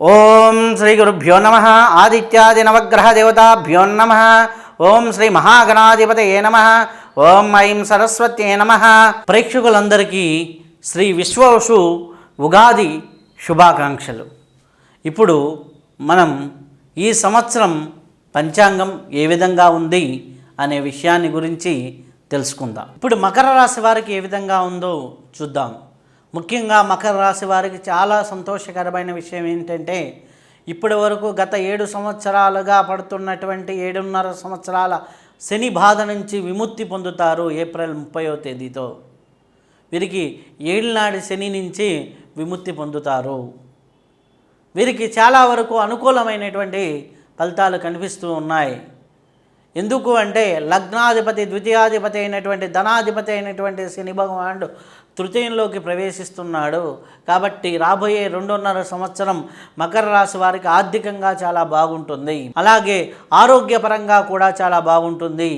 ఓం శ్రీ గురుభ్యో నమ. ఆదిత్యాది నవగ్రహ దేవతాభ్యో నమ. ఓం శ్రీ మహాగణాధిపతయే నమ. ఓం ఐం సరస్వత్యే నమ. ప్రేక్షకులందరికీ శ్రీ విశ్వవసు ఉగాది శుభాకాంక్షలు. ఇప్పుడు మనం ఈ సంవత్సరం పంచాంగం ఏ విధంగా ఉంది అనే విషయాన్ని గురించి తెలుసుకుందాం. ఇప్పుడు మకర రాశి వారికి ఏ విధంగా ఉందో చూద్దాం. ముఖ్యంగా మకర రాశి వారికి చాలా సంతోషకరమైన విషయం ఏంటంటే, ఇప్పటి వరకు గత 7 సంవత్సరాలుగా పడుతున్నటువంటి 7.5 సంవత్సరాల శని బాధ నుంచి విముక్తి పొందుతారు. ఏప్రిల్ 30వ తేదీతో వీరికి ఏళ్ళనాటి శని నుంచి విముక్తి పొందుతారు. వీరికి చాలా వరకు అనుకూలమైనటువంటి ఫలితాలు కనిపిస్తూ ఉన్నాయి. ఎందుకు అంటే లగ్నాధిపతి ద్వితీయాధిపతి అయినటువంటి ధనాధిపతి అయినటువంటి శని భగవానుడు తృతీయంలోకి ప్రవేశిస్తున్నాడు. కాబట్టి రాబోయే 2.5 సంవత్సరం మకర రాశి వారికి ఆర్థికంగా చాలా బాగుంటుంది. అలాగే ఆరోగ్యపరంగా కూడా చాలా బాగుంటుంది.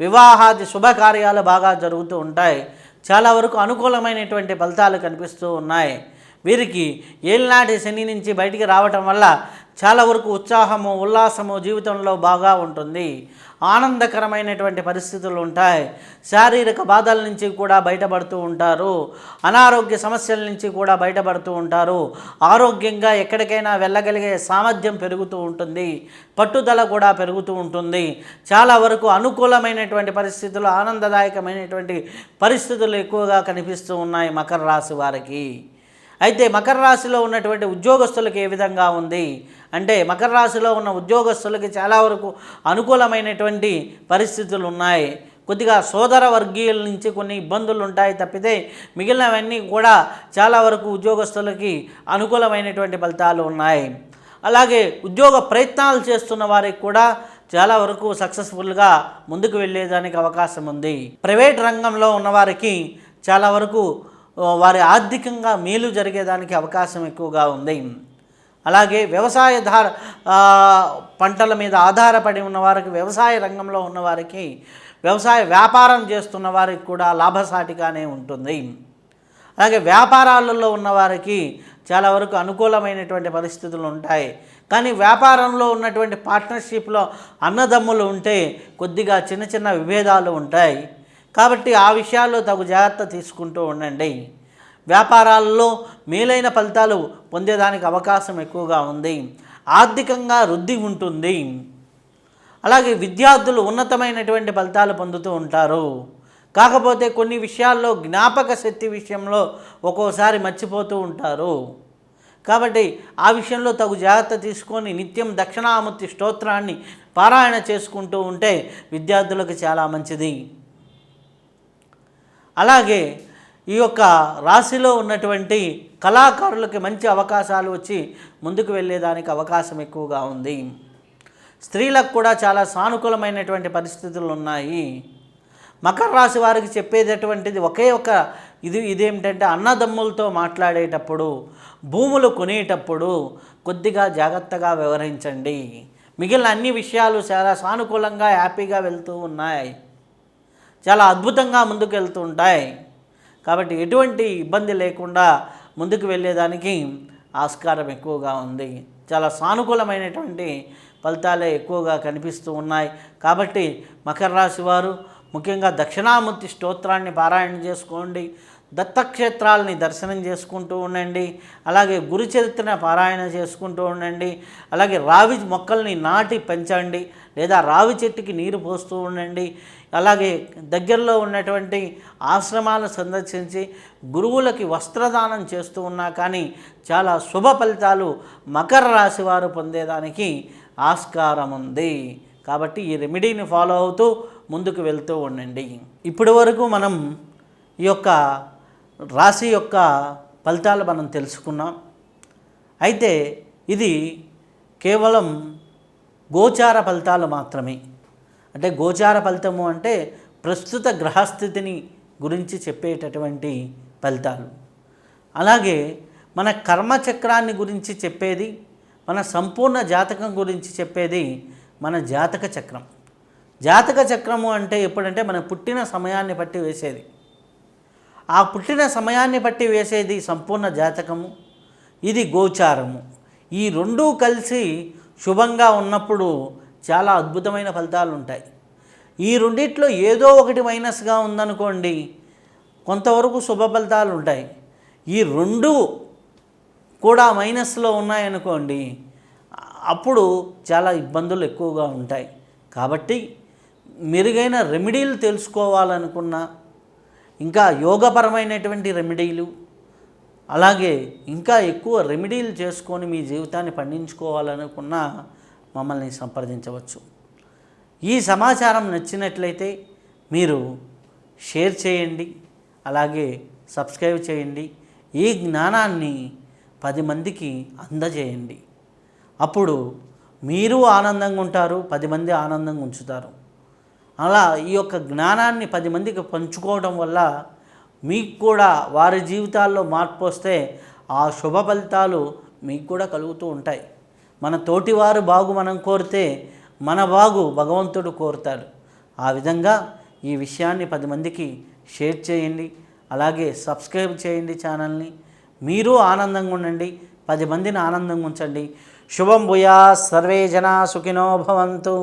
వివాహాది శుభకార్యాలు బాగా జరుగుతూ ఉంటాయి. చాలా వరకు అనుకూలమైనటువంటి ఫలితాలు కనిపిస్తూ ఉన్నాయి. వీరికి ఏళ్ళనాటి శని నుంచి బయటికి రావటం వల్ల చాలా వరకు ఉత్సాహము ఉల్లాసము జీవితంలో బాగా ఉంటుంది. ఆనందకరమైనటువంటి పరిస్థితులు ఉంటాయి. శారీరక బాధల నుంచి కూడా బయటపడుతూ ఉంటారు. అనారోగ్య సమస్యల నుంచి కూడా బయటపడుతూ ఉంటారు. ఆరోగ్యంగా ఎక్కడికైనా వెళ్ళగలిగే సామర్థ్యం పెరుగుతూ ఉంటుంది. పట్టుదల కూడా పెరుగుతూ ఉంటుంది. చాలా వరకు అనుకూలమైనటువంటి పరిస్థితులు ఆనందదాయకమైనటువంటి పరిస్థితులు ఎక్కువగా కనిపిస్తూ ఉన్నాయి మకర రాశి వారికి. అయితే మకర రాశిలో ఉన్నటువంటి ఉద్యోగస్తులకు ఏ విధంగా ఉంది అంటే, మకర రాశిలో ఉన్న ఉద్యోగస్తులకి చాలా వరకు అనుకూలమైనటువంటి పరిస్థితులు ఉన్నాయి. కొద్దిగా సోదర వర్గీయుల నుంచి కొన్ని ఇబ్బందులు ఉంటాయి తప్పితే మిగిలినవన్నీ కూడా చాలా వరకు ఉద్యోగస్తులకి అనుకూలమైనటువంటి ఫలితాలు ఉన్నాయి. అలాగే ఉద్యోగ ప్రయత్నాలు చేస్తున్న వారికి కూడా చాలా వరకు సక్సెస్ఫుల్గా ముందుకు వెళ్ళేదానికి అవకాశం ఉంది. ప్రైవేట్ రంగంలో ఉన్నవారికి చాలా వరకు వారి ఆర్థికంగా మేలు జరిగేదానికి అవకాశం ఎక్కువగా ఉంది. అలాగే పంటల మీద ఆధారపడి ఉన్నవారికి, వ్యవసాయ రంగంలో ఉన్నవారికి, వ్యవసాయ వ్యాపారం చేస్తున్న వారికి కూడా లాభసాటిగానే ఉంటుంది. అలాగే వ్యాపారాలలో ఉన్నవారికి చాలా వరకు అనుకూలమైనటువంటి పరిస్థితులు ఉంటాయి. కానీ వ్యాపారంలో ఉన్నటువంటి పార్ట్నర్షిప్లో అన్నదమ్ములు ఉంటే కొద్దిగా చిన్న చిన్న విభేదాలు ఉంటాయి. కాబట్టి ఆ విషయాల్లో తగు జాగ్రత్త తీసుకుంటూ ఉండండి. వ్యాపారాల్లో మేలైన ఫలితాలు పొందేదానికి అవకాశం ఎక్కువగా ఉంది. ఆర్థికంగా వృద్ధి ఉంటుంది. అలాగే విద్యార్థులు ఉన్నతమైనటువంటి ఫలితాలు పొందుతూ ఉంటారు. కాకపోతే కొన్ని విషయాల్లో జ్ఞాపక శక్తి విషయంలో ఒక్కోసారి మర్చిపోతూ ఉంటారు. కాబట్టి ఆ విషయంలో తగు జాగ్రత్త తీసుకొని నిత్యం దక్షిణామూర్తి స్తోత్రాన్ని పారాయణ చేసుకుంటూ ఉంటే విద్యార్థులకు చాలా మంచిది. అలాగే ఈ యొక్క రాశిలో ఉన్నటువంటి కళాకారులకి మంచి అవకాశాలు వచ్చి ముందుకు వెళ్ళేదానికి అవకాశం ఎక్కువగా ఉంది. స్త్రీలకు కూడా చాలా సానుకూలమైనటువంటి పరిస్థితులు ఉన్నాయి. మకర రాశి వారికి చెప్పేటటువంటిది ఒకే ఒక ఇదేమిటంటే, అన్నదమ్ములతో మాట్లాడేటప్పుడు, భూములు కొనేటప్పుడు కొద్దిగా జాగ్రత్తగా వ్యవహరించండి. మిగిలిన అన్ని విషయాలు చాలా సానుకూలంగా హ్యాపీగా వెళ్తూ ఉన్నాయి. చాలా అద్భుతంగా ముందుకు వెళ్తూ ఉంటాయి. కాబట్టి ఎటువంటి ఇబ్బంది లేకుండా ముందుకు వెళ్ళేదానికి ఆస్కారం ఎక్కువగా ఉంది. చాలా సానుకూలమైనటువంటి ఫలితాలే ఎక్కువగా కనిపిస్తూ ఉన్నాయి. కాబట్టి మకర రాశి వారు ముఖ్యంగా దక్షిణామూర్తి స్తోత్రాన్ని పారాయణ చేసుకోండి. దత్తక్షేత్రాలని దర్శనం చేసుకుంటూ ఉండండి. అలాగే గురు చరిత్రను పారాయణ చేసుకుంటూ ఉండండి. అలాగే రావి మొక్కల్ని నాటి పెంచండి, లేదా రావి చెట్టుకి నీరు పోస్తూ ఉండండి. అలాగే దగ్గరలో ఉన్నటువంటి ఆశ్రమాలను సందర్శించి గురువులకి వస్త్రదానం చేస్తూ ఉన్నా కానీ చాలా శుభ ఫలితాలు మకర రాశి వారు పొందేదానికి ఆస్కారం ఉంది. కాబట్టి ఈ రెమెడీని ఫాలో అవుతూ ముందుకు వెళ్తూ ఉండండి. ఇప్పటి వరకు మనం ఈ యొక్క రాశి యొక్క ఫలితాలు మనం తెలుసుకున్నాం. అయితే ఇది కేవలం గోచార ఫలితాలు మాత్రమే. అంటే గోచార ఫలితము అంటే ప్రస్తుత గ్రహస్థితిని గురించి చెప్పేటటువంటి ఫలితాలు. అలాగే మన కర్మచక్రాన్ని గురించి చెప్పేది, మన సంపూర్ణ జాతకం గురించి చెప్పేది మన జాతక చక్రం. జాతక చక్రము అంటే ఎప్పుడంటే మన పుట్టిన సమయాన్ని బట్టి వేసేది. ఆ పుట్టిన సమయాన్ని బట్టి వేసేది సంపూర్ణ జాతకము. ఇది గోచారము. ఈ రెండూ కలిసి శుభంగా ఉన్నప్పుడు చాలా అద్భుతమైన ఫలితాలు ఉంటాయి. ఈ రెండిట్లో ఏదో ఒకటి మైనస్గా ఉందనుకోండి, కొంతవరకు శుభ ఫలితాలు ఉంటాయి. ఈ రెండు కూడా మైనస్లో ఉన్నాయనుకోండి, అప్పుడు చాలా ఇబ్బందులు ఎక్కువగా ఉంటాయి. కాబట్టి మెరుగైన రెమెడీలు తెలుసుకోవాలనుకున్నా, ఇంకా యోగపరమైనటువంటి రెమెడీలు, అలాగే ఇంకా ఎక్కువ రెమెడీలు చేసుకొని మీ జీవితాన్ని పండించుకోవాలనుకున్నా మమ్మల్ని సంప్రదించవచ్చు. ఈ సమాచారం నచ్చినట్లయితే మీరు షేర్ చేయండి, అలాగే సబ్స్క్రైబ్ చేయండి. ఈ జ్ఞానాన్ని 10 మందికి అందజేయండి. అప్పుడు మీరు ఆనందంగా ఉంటారు, 10 మంది ఆనందంగా ఉంచుతారు. అలా ఈ యొక్క జ్ఞానాన్ని 10 మందికి పంచుకోవడం వల్ల మీకు కూడా వారి జీవితాల్లో మార్పు వస్తే ఆ శుభ ఫలితాలు మీకు కూడా కలుగుతూ ఉంటాయి. మన తోటివారు బాగు మనం కోరితే మన బాగు భగవంతుడు కోరుతాడు. ఆ విధంగా ఈ విషయాన్ని 10 మందికి షేర్ చేయండి, అలాగే సబ్స్క్రైబ్ చేయండి ఛానల్ని. మీరు ఆనందంగా ఉండండి, 10 మందిని ఆనందంగా ఉంచండి. శుభం భూయా, సర్వే జనా సుఖినో భవంతు.